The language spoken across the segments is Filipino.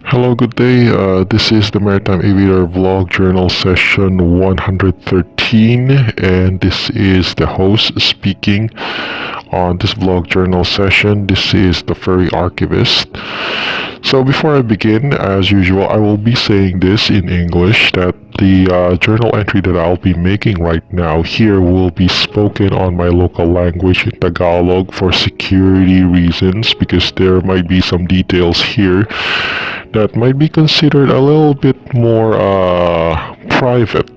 Hello, good day. This is the Maritime Aviator Vlog Journal session 113, and this is the host speaking on this vlog journal session. This is the Furry Archivist. So before I begin, as usual, I will be saying this in English that the journal entry that I'll be making right now here will be spoken on my local language in Tagalog for security reasons because there might be some details here that might be considered a little bit more private.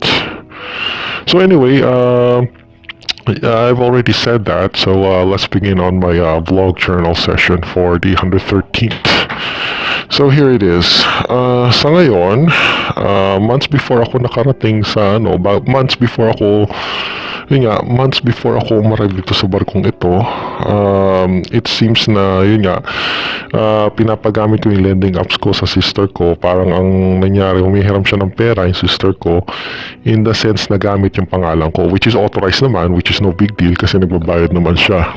So anyway, I've already said that, so let's begin on my vlog journal session for the 113th. So here it is. Sa ngayon, months before ako nakarating sa months before ako umarrive dito sa barkong ito, it seems na pinapagamit ko yung lending apps ko sa sister ko. Parang ang nangyari, humihiram siya ng pera yung sister ko in the sense na gamit yung pangalan ko, which is authorized naman, which is no big deal kasi nagbabayad naman siya.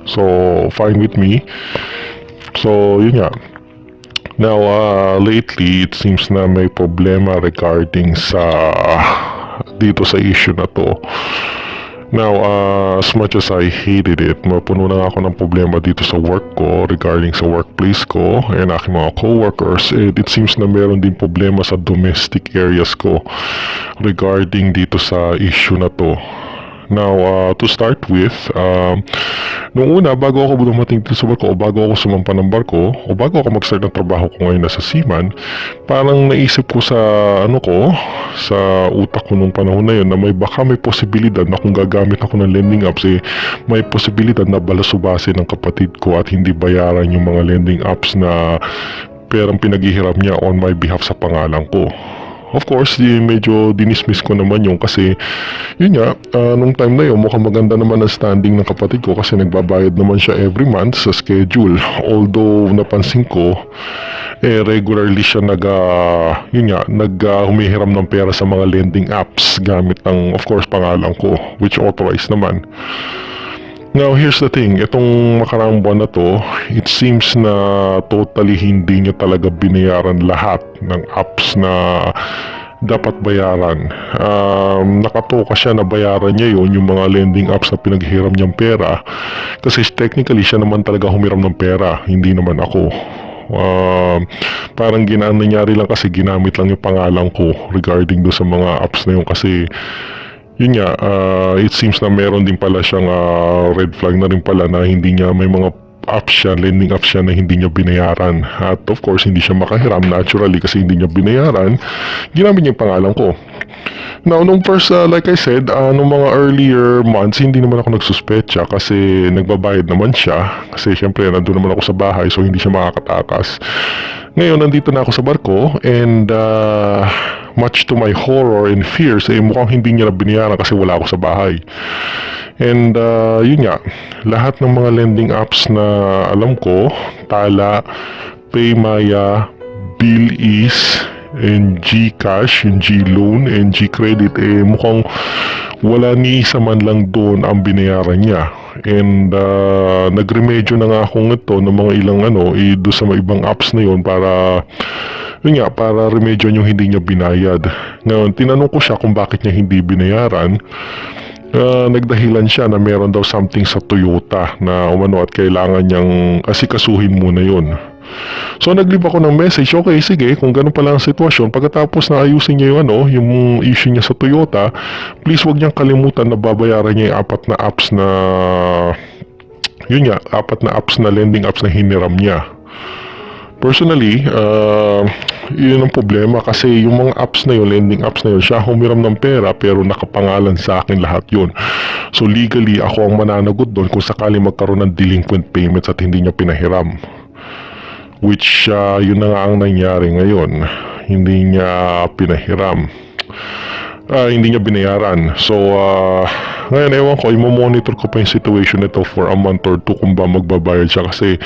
So, fine with me. So, Now, lately, it seems na may problema regarding dito sa issue na to. Now, as much as I hated it, mapuno na ako ng problema dito sa work ko regarding sa workplace ko and aking mga co-workers. It seems na meron din problema sa domestic areas ko regarding dito sa issue na to. Now, to start with, nung una, bago ako dumating dito sa barko, o bago ako sumampa ng barko, o bago ako mag-start ng trabaho ko ngayon nasa Seaman, parang naisip ko sa utak ko nung panahon na yun na may posibilidad na kung gagamit ako ng lending apps, may posibilidad na balasubase ng kapatid ko at hindi bayaran yung mga lending apps na perang pinaghihiram niya on my behalf sa pangalan ko. Of course, medyo dinismiss ko naman yung kasi nung time na yun mukhang maganda naman ang standing ng kapatid ko kasi nagbabayad naman siya every month sa schedule. Although napansin ko regularly siya humihiram ng pera sa mga lending apps gamit ng of course pangalan ko, which authorized naman. Now, here's the thing. Itong makaraang buwan na to, it seems na totally hindi niya talaga binayaran lahat ng apps na dapat bayaran. Nakatoka siya na bayaran niya yung mga lending apps na pinaghiram niyang pera kasi technically siya naman talaga humiram ng pera, hindi naman ako. Parang nangyari lang kasi ginamit lang yung pangalan ko regarding do sa mga apps na yun kasi it seems na meron din pala siyang red flag na rin pala na hindi niya may mga lending apps siya na hindi niya binayaran. At of course, hindi siya makahiram naturally kasi hindi niya binayaran. Ginamit niya yung pangalan ko. Now, nung first, like I said, nung mga earlier months, hindi naman ako nagsuspecha kasi nagbabayad naman siya. Kasi syempre, nandun naman ako sa bahay so hindi siya makakatakas. Ngayon, nandito na ako sa barko and much to my horror and fears, mukhang hindi niya na binayaran kasi wala ako sa bahay. And lahat ng mga lending apps na alam ko, Tala, Paymaya, Bilis, and Gcash, and Gloan, and Gcredit, mukhang wala ni isa man lang doon ang binayaran niya. And nagremedyo na nga akong ito ng mga ilang do sa mga ibang apps na yon para para remedyo yung hindi niya binayad. Ngayon, tinanong ko siya kung bakit niya hindi binayaran. Nagdahilan siya na meron daw something sa Toyota na at kailangan niyang asikasuhin muna yon. So nag-leave ako ng message, okay sige kung ganun pala ang sitwasyon, pagkatapos na ayusin niya yung issue niya sa Toyota, please wag niyang kalimutan na babayaran niya yung apat na apps na lending apps na hiniram niya. Personally, yun ang problema kasi yung mga apps na yun, lending apps na yun, siya humiram ng pera pero nakapangalan sa akin lahat yun. So legally, ako ang mananagot doon kung sakali magkaroon ng delinquent payments at hindi niya pinahiram. Which yun na nga ang nangyari ngayon. Hindi niya pinahiram. Hindi niya binayaran. So, ngayon ewan ko, i-monitor ko pa yung situation nito for a month or two kung ba magbabayad siya kasi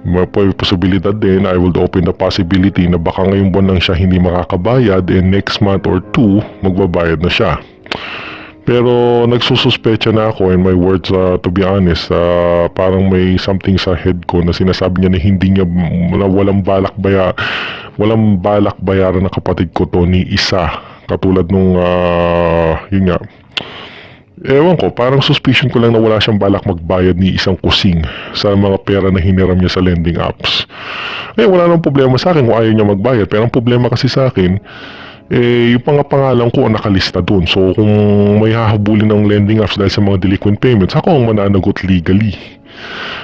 may posibilidad din, I will open the possibility na baka ngayong buwan lang siya hindi makakabayad and next month or two magbabayad na siya. Pero nagsususpecha na ako, in my words, to be honest, parang may something sa head ko na sinasabi niya na hindi niya, na walang balak bayaran ng kapatid ko to ni isa. Katulad nung, yun nga, ewan ko, parang suspicion ko lang na wala siyang balak magbayad ni isang kusing sa mga pera na hiniram niya sa lending apps. Wala nang problema sa akin kung ayaw niya magbayad. Pero ang problema kasi sa akin, yung pangalan ko nakalista dun. So kung may hahabulin ng lending apps dahil sa mga delinquent payments, ako ang mananagot legally.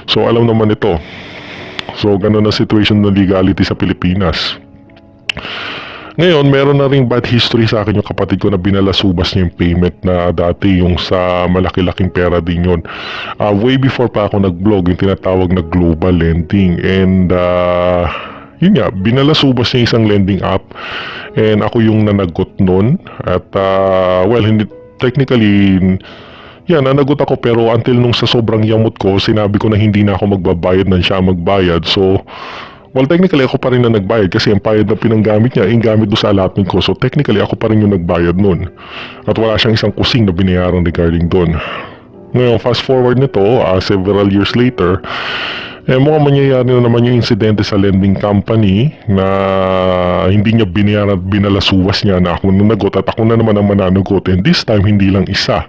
So alam naman ito. So ganun ang situation ng legality sa Pilipinas. Ngayon, meron na ring bad history sa akin yung kapatid ko na binalasubas niya yung payment na dati yung sa malaki-laking pera din yun. Way before pa ako nag-vlog, yung tinatawag na global lending. And yun nga, binalasubas niya isang lending app and ako yung nanagot nun. At well, hindi technically, yan, nanagot ako pero until nung sa sobrang yamot ko, sinabi ko na hindi na ako magbabayad na siya magbayad. So, well, technically ako pa rin na nagbayad kasi ang bayad na pinanggamit niya, yung gamit doon sa allotment ko. So technically ako pa rin yung nagbayad nun. At wala siyang isang kusing na binayaran regarding doon. Ngayon, fast forward nito, several years later, mukhang mangyayari na naman yung insidente sa lending company na hindi niya binayaran at binalasuwas niya na ako nanagot at ako na naman ang mananagot. And this time, hindi lang isa.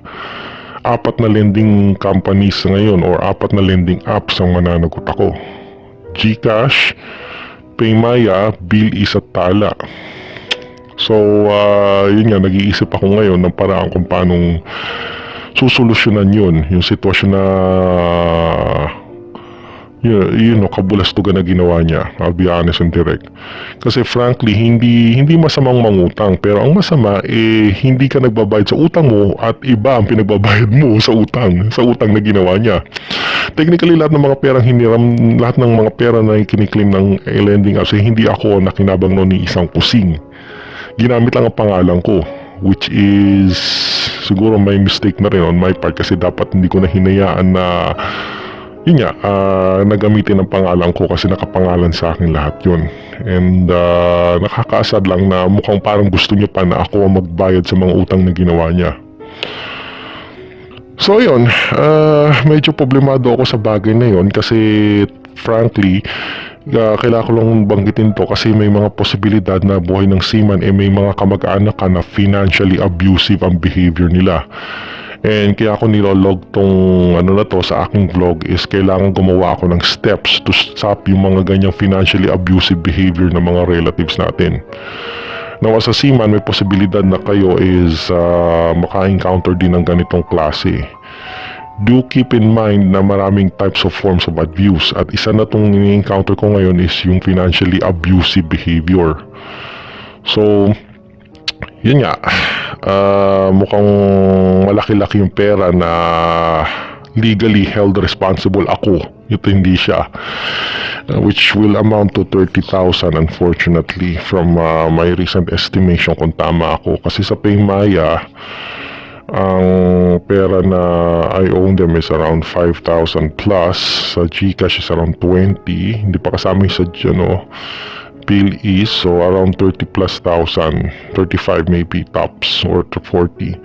4 na lending companies ngayon or 4 na lending apps ang mananagot ako. GCash, Paymaya, Bilis at Tala. So, yun nga, nag-iisip ako ngayon ng paraan kung paanong susolusyonan yun, yung sitwasyon na yun, kabulastugan na ginawa niya. I'll be honest and direct. Kasi frankly, hindi masamang mangutang. Pero ang masama, hindi ka nagbabayad sa utang mo at iba ang pinagbabayad mo sa utang na ginawa niya. Technically, lahat ng mga perang hiniram, lahat ng mga pera na kiniklaim ng lending apps, hindi ako nakinabang noon ni isang kusing. Ginamit lang ang pangalan ko, which is siguro may mistake na rin on my part kasi dapat hindi ko na hinayaan na yun nga, nagamitin ang pangalan ko kasi nakapangalan sa akin lahat yun. And nakakaasad lang na mukhang parang gusto niya pa na ako ang magbayad sa mga utang na ginawa niya. So yun, medyo problemado ako sa bagay na yun kasi frankly, kailangan ko lang banggitin to kasi may mga posibilidad na buhay ng seaman may mga kamag-anak ka na financially abusive ang behavior nila. And kaya ako nilolog tong na to sa aking vlog is kailangan gumawa ako ng steps to stop yung mga ganyang financially abusive behavior ng mga relatives natin. Now as a seaman, may posibilidad na kayo is maka-encounter din ng ganitong klase. Do keep in mind na maraming types of forms of abuse at isa na tong ini-encounter ko ngayon is yung financially abusive behavior. So, yun nga, mukhang malaki-laki yung pera na legally held responsible ako. Ito hindi siya. Which will amount to 30,000 unfortunately from my recent estimation kung tama ako. Kasi sa Paymaya, ang pera na I own them is around 5,000 plus. Sa GCash is around 20. Hindi pa kasama yung sa Bill is so around 30 plus thousand, 35 maybe tops or 40.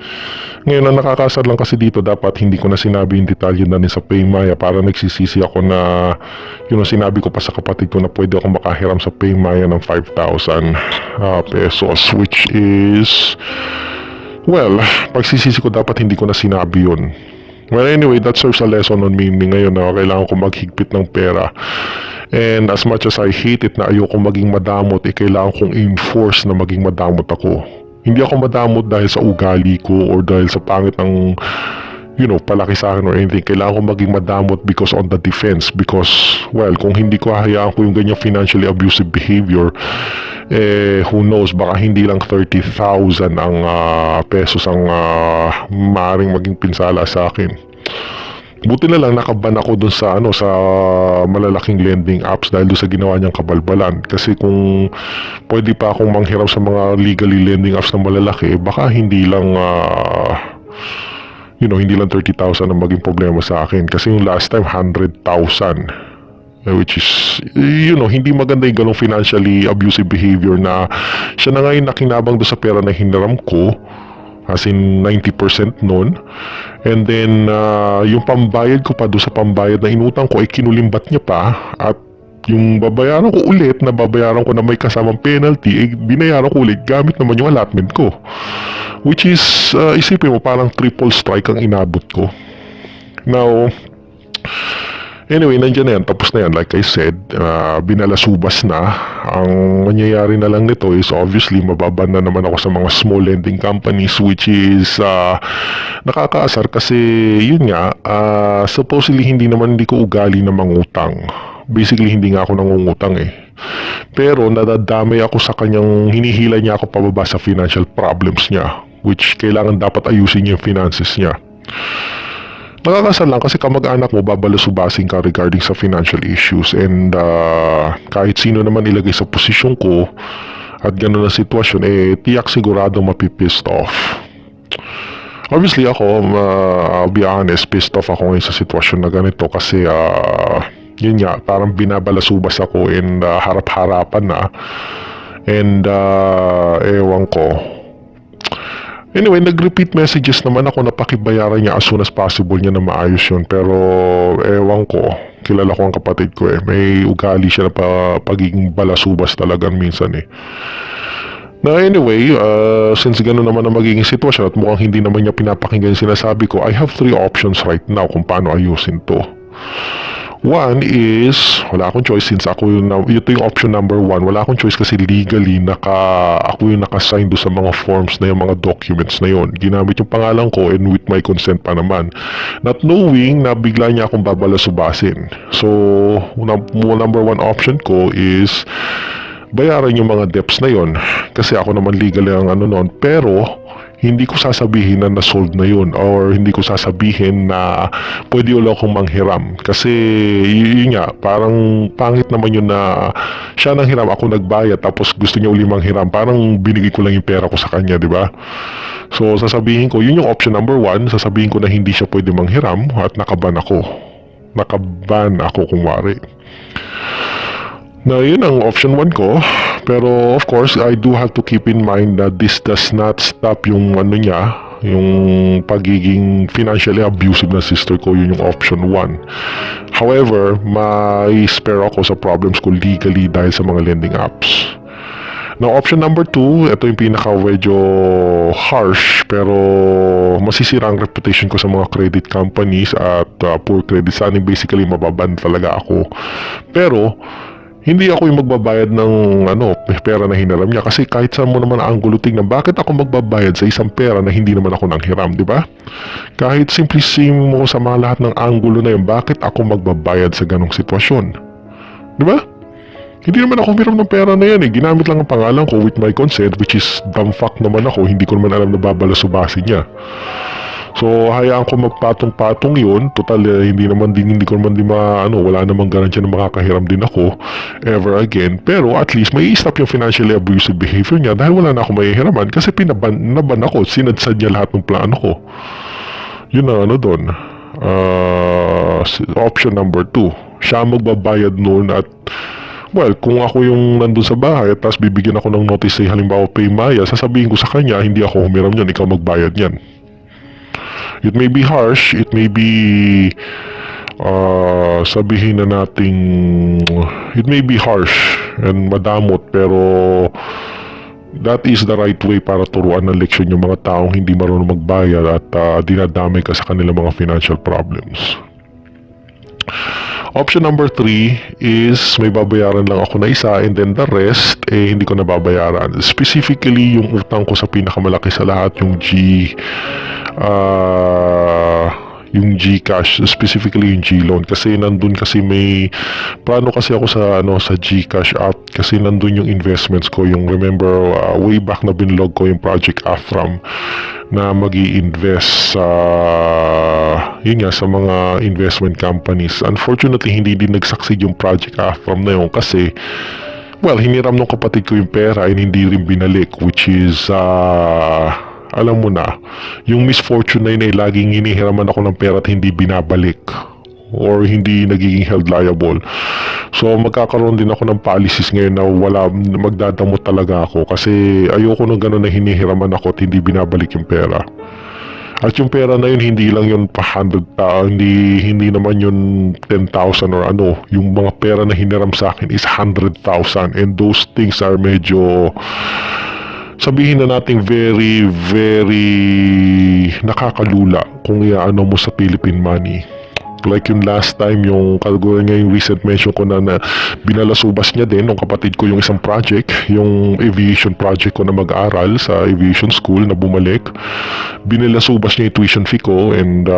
Ngayon ang nakakasad lang kasi dito, dapat hindi ko na sinabi yung detalye na rin sa Paymaya para nagsisisi ako na yun ang sinabi ko pa sa kapatid ko na pwede ako makahiram sa Paymaya ng 5,000 pesos, which is well, pagsisisi ko dapat hindi ko na sinabi yun. Well anyway, that serves a lesson on me ngayon na kailangan ko maghigpit ng pera. And as much as I hate it na ayoko maging madamot, kailangan kong enforce na maging madamot ako. Hindi ako madamot dahil sa ugali ko or dahil sa pangit ng palaki sa akin or anything. Kailangan kong maging madamot because on the defense. Because, well, kung hindi ko hayaan ko yung ganyang financially abusive behavior, who knows, baka hindi lang 30,000 ang pesos ang maaaring maging pinsala sa akin. Buti na lang nakaban ako dun sa sa malalaking lending apps dahil doon sa ginawa niyang kabalbalan. Kasi kung pwede pa akong manghiram sa mga legally lending apps na malalaki, baka hindi lang hindi lang 30,000 ang maging problema sa akin. Kasi yung last time 100,000, which is hindi maganda yung ganong financially abusive behavior na siya na ngayon nakinabang doon sa pera na hiniram ko. as in 90% nun. And then yung pambayad ko pa doon sa pambayad na inutang ko ay kinulimbat niya pa, at yung babayaran ko ulit na babayaran ko na may kasamang penalty ay binayaran ko ulit gamit naman yung allotment ko, which is isipin mo parang triple strike ang inabot ko. Now anyway, nandiyan na yan, tapos na yan. Like I said, binalasubas na. Ang mangyayari na lang nito is obviously mababan na naman ako sa mga small lending companies, which is nakakaasar kasi yun nga, supposedly hindi ko ugali na mangutang. Basically hindi nga ako nangungutang eh. Pero nadadamay ako sa kanyang, hinihila niya ako pababa sa financial problems niya, which kailangan dapat ayusin yung finances niya. Nakakasal lang kasi kamag-anak mo babalusubasing ka regarding sa financial issues, and kahit sino naman ilagay sa posisyon ko at gano'n na sitwasyon, tiyak sigurado mapipissed off. Obviously ako, I'll be honest, pissed off ako ngayon sa sitwasyon na ganito kasi yun nga, parang binabalasubas ako and harap-harapan na, and ewan ko. Anyway, nag-repeat messages naman ako na pakibayaran niya as soon as possible niya na maayos yun. Pero ewan ko, kilala ko ang kapatid ko eh. May ugali siya na pagiging balasubas talaga minsan eh. Na anyway, since gano'n naman ang magiging sitwasyon at mukhang hindi naman niya pinapakinggan yung sinasabi ko, I have 3 options right now kung paano ayusin to. One is, wala akong choice since ako ito yung option number 1. Wala akong choice kasi legally ako yung nakasign do sa mga forms na yung mga documents na yon. Ginamit yung pangalan ko and with my consent pa naman. Not knowing na bigla niya akong babalasubasin. So, number 1 option ko is bayaran yung mga debts na yon. Kasi ako naman legally ang noon. Pero hindi ko sasabihin na na-solve na yun, or hindi ko sasabihin na pwede ulit akong manghiram. Kasi yun nga, parang pangit naman yun na siya nang hiram, ako nagbayad, tapos gusto niya uli manghiram. Parang binigay ko lang yung pera ko sa kanya, di ba? So sasabihin ko, yun yung option number 1, sasabihin ko na hindi siya pwede manghiram at nakaban ako. Nakaban ako kung wari. Na yun ang option 1 ko. Pero of course, I do have to keep in mind that this does not stop yung yung pagiging financially abusive na sister ko. Yun yung option 1. However, may spare ako sa problems ko legally dahil sa mga lending apps. Now, option number 2, ito yung pinaka medyo harsh pero masisira ang reputation ko sa mga credit companies at poor credit standing. Basically, mababan talaga ako. Pero hindi ako yung magbabayad ng pera na hinaram niya, kasi kahit saan mo naman ang angulo tingnan, bakit ako magbabayad sa isang pera na hindi naman ako nanghiram, di ba? Kahit simplissimo mo sa mga lahat ng angulo na yun, bakit ako magbabayad sa ganong sitwasyon? Di ba? Hindi naman ako humiram ng pera na yan eh. Ginamit lang ang pangalan ko with my consent, which is dumb fuck naman ako. Hindi ko naman alam na babalasubasin niya. So, hayaan ko magpatong-patong yun. Total, hindi ko naman wala namang garantiya na makakahiram din ako ever again. Pero at least may stop yung financially abusive behavior niya dahil wala na ako mahihiraman kasi naban ako. Sinadsad niya lahat ng plano ko. Yun na doon. Option number 2. Siya magbabayad noon at well, kung ako yung nandun sa bahay at tapos bibigyan ako ng notice say halimbawa pay Maya, sasabihin ko sa kanya, hindi ako humiram yan, ikaw magbayad yan. It may be harsh, it may be sabihin na nating it may be harsh and madamot, pero that is the right way para turuan ng leksyon yung mga taong hindi marunong magbayad at dinadamay ka sa kanilang mga financial problems. Option number 3 is may babayaran lang ako na isa and then the rest hindi ko nababayaran. Specifically yung utang ko sa pinakamalaki sa lahat, yung GCash, specifically yung GLoan, kasi nandun kasi may plano kasi ako sa GCash app, kasi nandun yung investments ko. Yung remember way back na binlog ko yung Project Afram na magi-invest sa mga investment companies. Unfortunately, hindi din nagsucceed yung Project Afram na yun kasi hiniram ng kapatid ko yung pera and hindi rin binalik, which is alam mo na, yung misfortune na yun ay laging hinihiraman ako ng pera at hindi binabalik. or hindi nagiging held liable. So magkakaroon din ako ng policies ngayon na magdadamot talaga ako kasi ayoko ng gano'n na hinihiraman ako at hindi binabalik yung pera. At yung pera na yun, hindi lang yun pa 100, hindi naman yun 10,000 or ano. Yung mga pera na hiniram sa akin is 100,000, and those things are medyo, sabihin na natin, very, very nakakalula kung iaano mo sa Philippine money. Like yung last time, yung kagulay nga yung recent mention ko na binalasubas niya din ng kapatid ko yung isang project, yung aviation project ko na mag-aral sa aviation school na bumalik. Binalasubas niya yung tuition fee ko, and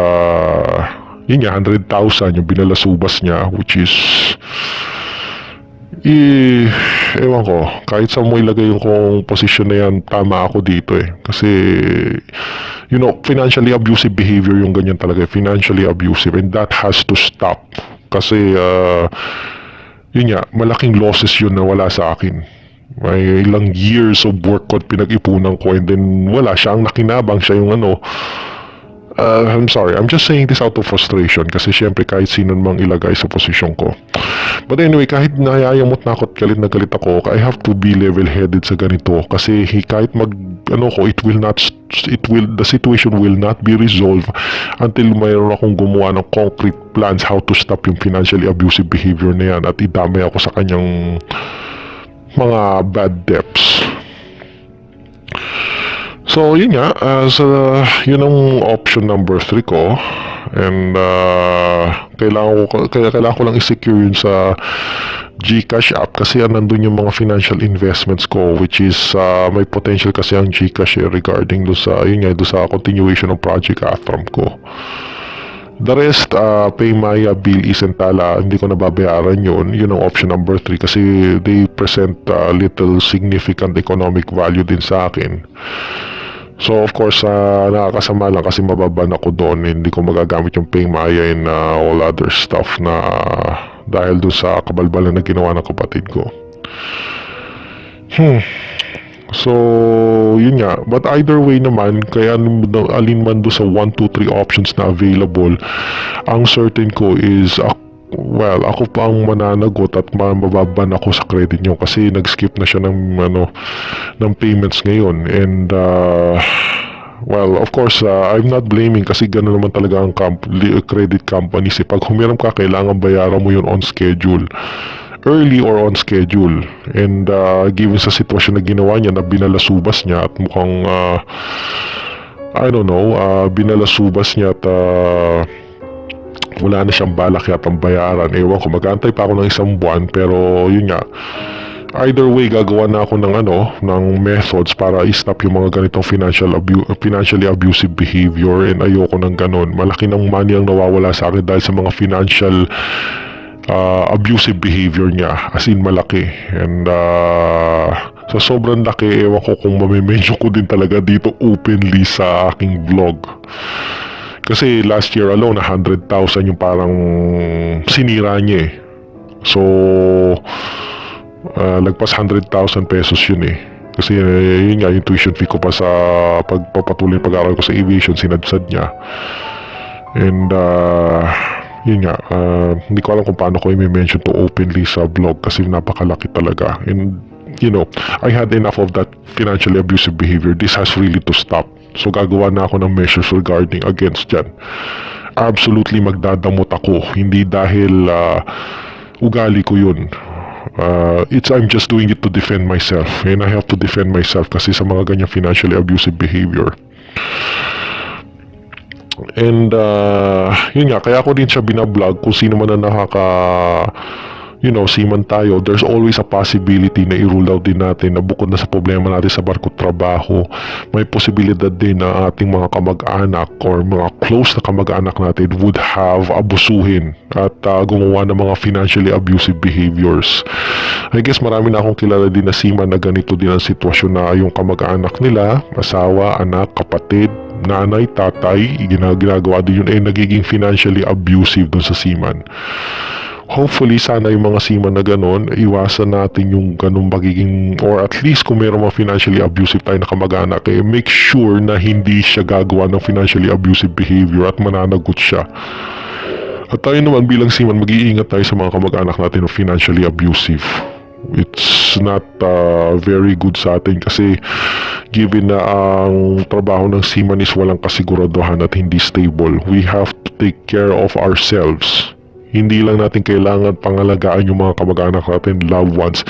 yun nga, 100,000 yung binalasubas niya, which is ewan ko, kahit sa mo ilagay yung kung posisyon na yan, tama ako dito kasi financially abusive behavior yung ganyan talaga, financially abusive, and that has to stop kasi yun nga, malaking losses yun na wala sa akin. May ilang years of work ko at pinag-ipunan ko, and then wala, siya ang nakinabang, siya yung I'm sorry, I'm just saying this out of frustration kasi syempre kahit sino mang ilagay sa posisyon ko. But anyway, kahit nayayamot na ako at galit na galit ako, I have to be level-headed sa ganito kasi kahit the situation will not be resolved until mayroon akong gumawa ng concrete plans how to stop yung financially abusive behavior na yan at idamay ako sa kanyang mga bad debts. So yun nga, yun ang option number 3 ko, and kailangan ko lang i-secure yun sa GCash app kasi nandun yung mga financial investments ko, which is may potential kasi ang GCash regarding do sa continuation ng project Athram ko. The rest, Paymaya, Bill, Isentala, hindi ko nababayaran yun. Yun ang option number 3 kasi they present little significant economic value din sa akin. So of course, nakakasama lang kasi mababan ako doon. Hindi ko magagamit yung Paymaya and all other stuff na dahil doon sa kabalbalan na ginawa ng kapatid ko. So, yun nga. But either way naman, kaya alin man doon sa 1, 2, 3 options na available, ang certain ko is, ako pa ang mananagot at mababan ako sa credit nyo kasi nag-skip na siya ng payments ngayon. And, of course, I'm not blaming kasi gano'n naman talaga ang credit companies. Pag humiram ka, kailangan bayaran mo yun on schedule. Early or on schedule, and given sa sitwasyon na ginawa niya na binalasubas niya at mukhang binalasubas niya at wala na siyang balak yatang bayaran. Ewan ko, mag-aantay pa ako ng isang buwan, pero yun nga, either way gagawa na ako ng methods para i-stop yung mga ganitong financially abusive behavior, and ayoko ng ganon. Malaki ng money ang nawawala sa akin dahil sa mga financial abusive behavior niya, as in malaki. And sa sobrang laki, ewan ko kung mamimension ko din talaga dito openly sa aking vlog kasi last year alone 100,000 yung parang sinira niya so lagpas 100,000 pesos yun kasi yun nga, yung tuition fee ko pa sa pagpapatuloy pag-aaral ko sa aviation, sinadsad niya. And yun nga, hindi ko alam kung paano ko i-mention to openly sa vlog kasi napakalaki talaga. And I had enough of that financially abusive behavior. This has really to stop. So gagawa na ako ng measures regarding against dyan. Absolutely magdadamot ako, hindi dahil ugali ko yun. I'm just doing it to defend myself, and I have to defend myself kasi sa mga ganyang financially abusive behavior. And yun nga, kaya ko din siya binablog kung sino man na seaman tayo. There's always a possibility na i-rule out din natin na bukod na sa problema natin sa barko trabaho, may posibilidad din na ating mga kamag-anak or mga close na kamag-anak natin would have abusuhin at gumawa ng mga financially abusive behaviors. I guess marami na akong kilala din na seaman na ganito din ang sitwasyon na yung kamag-anak nila, asawa, anak, kapatid, nanay, tatay, ginagawa din yun nagiging financially abusive dun sa seaman. Hopefully, sana yung mga seaman na ganon, iwasan natin yung ganong magiging, or at least kung mayroong mga financially abusive tayo na kamag-anak, make sure na hindi siya gagawa ng financially abusive behavior at mananagot siya. At tayo naman bilang seaman, mag-iingat tayo sa mga kamag-anak natin na financially abusive. It's not very good sa atin kasi given na ang trabaho ng seaman is walang kasiguraduhan at hindi stable, we have to take care of ourselves. Hindi lang natin kailangan pangalagaan yung mga kamag-anak natin, loved ones,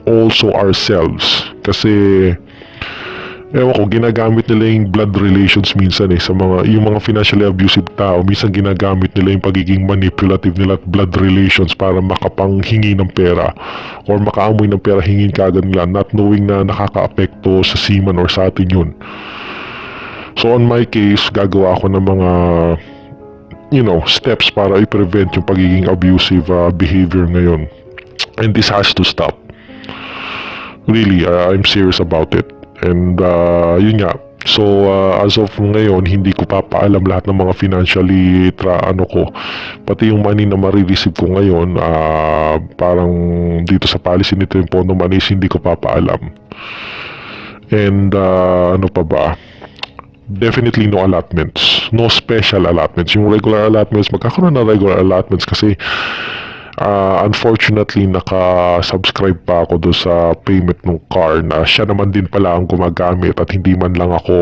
also ourselves. Kasi ewan ko, ginagamit nila yung blood relations minsan sa yung mga financially abusive tao, minsan ginagamit nila yung pagiging manipulative nila at blood relations para makapanghingi ng pera or makaamoy ng pera, hingin kagad nila, not knowing na nakaka-apekto sa seaman or sa atin yun. So on my case, gagawa ako ng mga steps para i-prevent yung pagiging abusive behavior ngayon. And this has to stop. Really, I'm serious about it. And yun nga, so as of ngayon, hindi ko papaalam lahat ng mga financially pati yung money na marireceive ko ngayon, parang dito sa policy nito yung Pondo Money is hindi ko papaalam. And ano pa ba? Definitely no allotments, no special allotments. Yung regular allotments, magkakaroon ng regular allotments kasi unfortunately, naka-subscribe pa ako doon sa payment ng car na siya naman din pala ang gumagamit at hindi man lang ako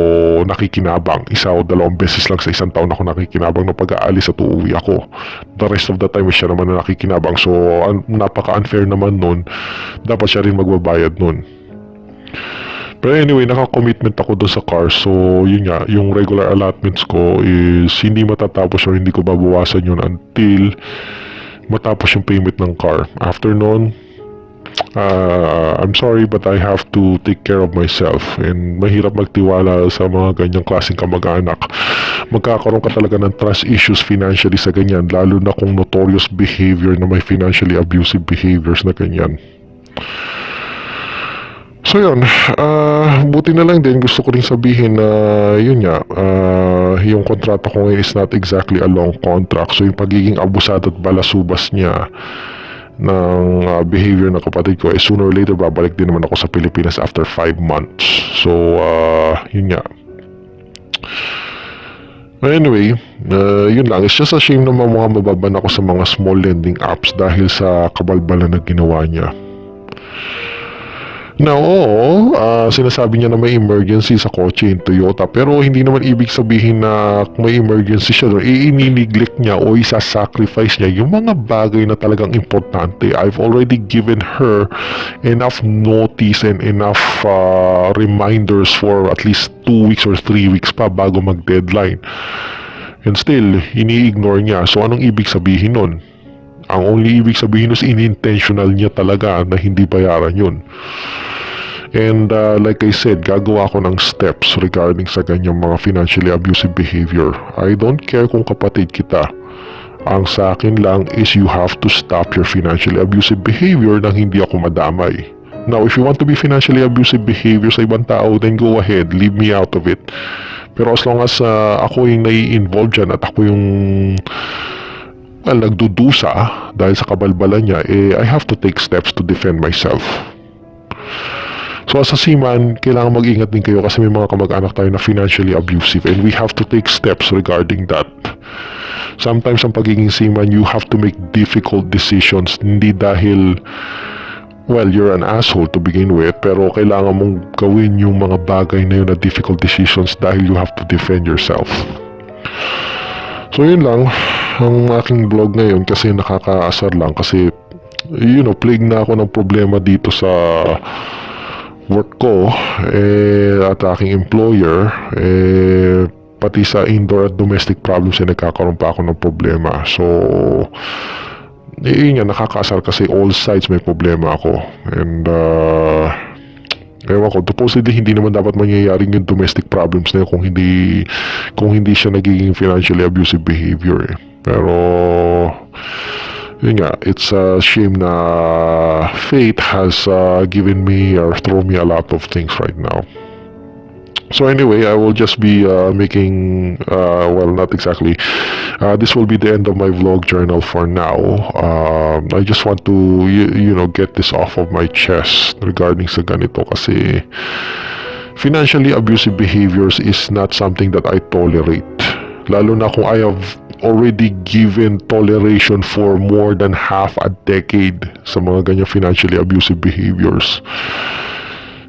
nakikinabang. 1 o 2 beses lang sa isang taon ako nakikinabang ng pag-aalis at uuwi ako. The rest of the time, siya naman na nakikinabang. So, napaka-unfair naman nun. Dapat siya rin magbabayad nun. Pero anyway, naka-commitment ako doon sa car. So, yun nga, yung regular allotments ko is hindi matatapos or hindi ko babawasan yun until matapos yung payment ng car. After nun, I'm sorry but I have to take care of myself. And mahirap magtiwala sa mga ganyang klaseng kamag-anak. Magkakaroon ka talaga ng trust issues financially sa ganyan, lalo na kung notorious behavior na may financially abusive behaviors na ganyan. So yun, buti na lang din, gusto ko rin sabihin na yun nga, yung kontrata ko ngayon is not exactly a long contract. So yung pagiging abusado at balasubas niya ng behavior ng kapatid ko, sooner or later babalik din naman ako sa Pilipinas after 5 months. So yun nga. Anyway, yun lang. It's just a shame na mga mababan ako sa mga small lending apps dahil sa kabalbalan na ginawa niya. Now, sinasabi niya na may emergency sa kotse yung Toyota, pero hindi naman ibig sabihin na may emergency siya doon, ini-neglect niya o isa-sacrifice niya yung mga bagay na talagang importante. I've already given her enough notice and enough reminders for at least 2 weeks or 3 weeks pa bago mag-deadline. And still, ini-ignore niya. So, anong ibig sabihin nun? Ang only ibig sabihin is in-intentional niya talaga na hindi bayaran yun. And like I said, gagawa ko ng steps regarding sa ganyang mga financially abusive behavior. I don't care kung kapatid kita. Ang sa akin lang is you have to stop your financially abusive behavior nang hindi ako madamay. Now, if you want to be financially abusive behavior sa ibang tao, then go ahead, leave me out of it. Pero as long as ako yung nai-involve dyan at ako yung nagdudusa dahil sa kabalbalan niya, I have to take steps to defend myself. So as a seaman, kailangan mag-ingat din kayo kasi may mga kamag-anak tayo na financially abusive and we have to take steps regarding that. Sometimes ang pagiging seaman, you have to make difficult decisions, hindi dahil you're an asshole to begin with, pero kailangan mong gawin yung mga bagay na yun na difficult decisions dahil you have to defend yourself. So yun lang ang aking vlog ngayon kasi nakakaasar lang kasi plague na ako ng problema dito sa work ko at aking employer, pati sa indoor at domestic problems nagkakaroon pa ako ng problema. So yun nga, nakakaasar kasi all sides may problema ako. And ewan ko, supposedly hindi naman dapat mangyayaring yung domestic problems na yun kung hindi siya nagiging financially abusive behavior Pero yun nga, it's a shame na fate has given me or thrown me a lot of things right now. So anyway, I will just be making, not exactly, this will be the end of my vlog journal for now. I just want to, get this off of my chest regarding sa ganito kasi financially abusive behaviors is not something that I tolerate. Lalo na kung I have already given toleration for more than half a decade sa mga ganyan financially abusive behaviors.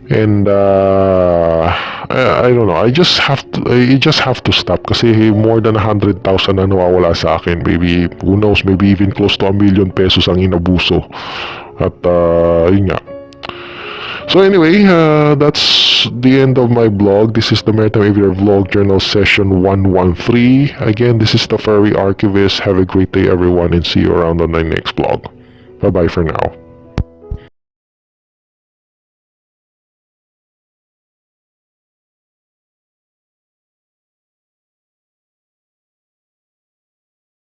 And I don't know, I just have to stop kasi more than 100,000 na nawawala sa akin. Maybe, who knows, maybe even close to 1,000,000 pesos ang inabuso. At yun nga. So anyway, that's the end of my blog. This is the Maritime Aviator Vlog Journal Session 113. Again, this is the Ferry Archivist. Have a great day everyone and see you around on my next blog. Bye bye for now.